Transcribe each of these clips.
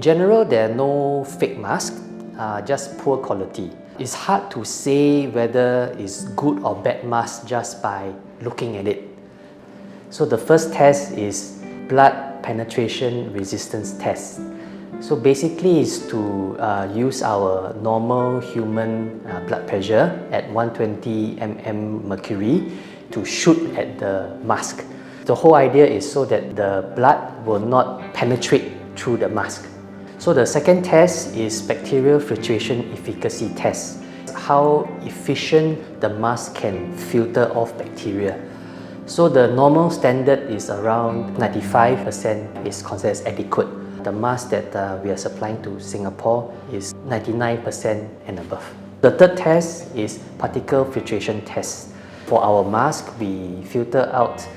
general, there are no fake masks, just poor quality. It's hard to say whether it's good or bad mask just by looking at it. So the first test is blood penetration resistance test. So basically it's to use our normal human blood pressure at 120 mm mercury to shoot at the mask. The whole idea is so that the blood will not penetrate through the mask. So the second test is bacterial filtration efficacy test. How efficient the mask can filter off bacteria. So the normal standard is around 95% is considered as adequate. The mask that we are supplying to Singapore is 99% and above. The third test is particle filtration test. For our mask, we filter out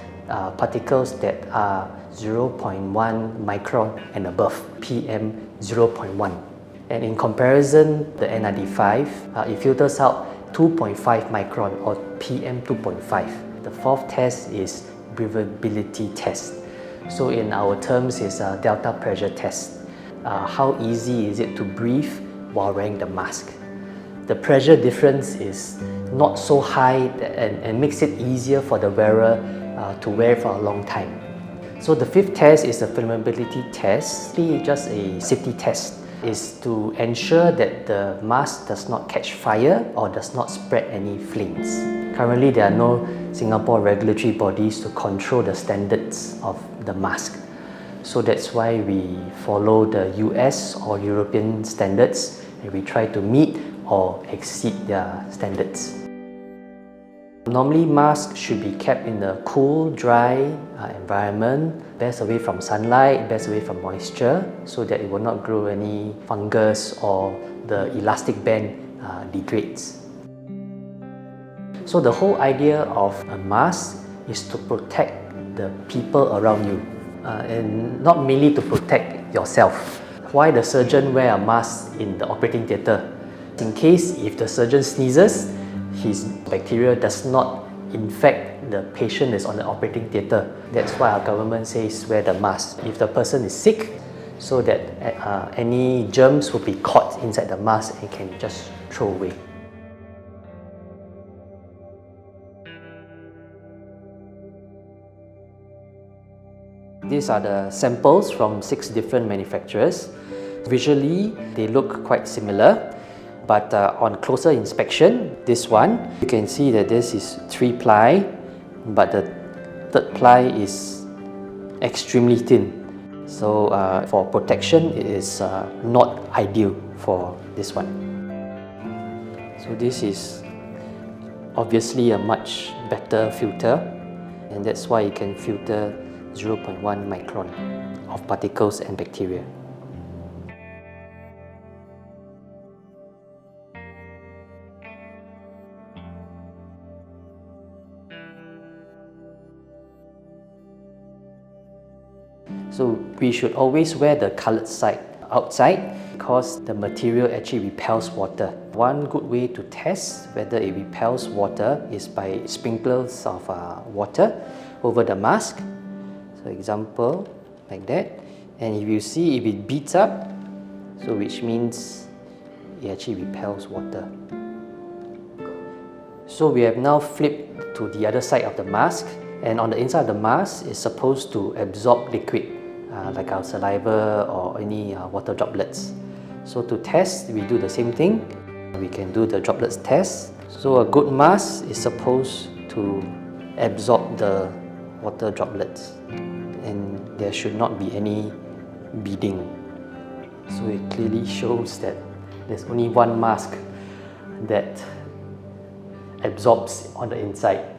particles that are 0.1 micron and above, PM 0.1. And in comparison, the N95, it filters out 2.5 micron or PM 2.5. The fourth test is breathability test. So in our terms, it's a delta pressure test. How easy is it to breathe while wearing the mask? The pressure difference is not so high and makes it easier for the wearer to wear for a long time. So the fifth test is a flammability test. It's just a safety test. It's to ensure that the mask does not catch fire or does not spread any flames. Currently, there are no Singapore regulatory bodies to control the standards of the mask. So that's why we follow the US or European standards and we try to meet or exceed their standards. Normally, masks should be kept in a cool, dry environment, best away from sunlight, best away from moisture, so that it will not grow any fungus or the elastic band degrades. So the whole idea of a mask is to protect the people around you and not merely to protect yourself. Why the surgeon wear a mask in the operating theatre? In case if the surgeon sneezes, his bacteria does not infect the patient that's on the operating theatre. That's why our government says wear the mask. If the person is sick, so that any germs will be caught inside the mask and can just throw away. These are the samples from 6 different manufacturers. Visually, they look quite similar. But on closer inspection, this one, you can see that this is 3-ply, but the 3rd ply is extremely thin. So for protection, it is not ideal for this one. So this is obviously a much better filter, and that's why you can filter 0.1 micron of particles and bacteria. So we should always wear the coloured side outside because the material actually repels water. One good way to test whether it repels water is by sprinklers of water over the mask. So example, like that. And if you see if it beats up, so which means it actually repels water. So we have now flipped to the other side of the mask, and on the inside of the mask is supposed to absorb liquid like our saliva or any water droplets. So to test, we do the same thing. We can do the droplets test. So a good mask is supposed to absorb the water droplets, and there should not be any beading. So it clearly shows that there's only one mask that absorbs on the inside.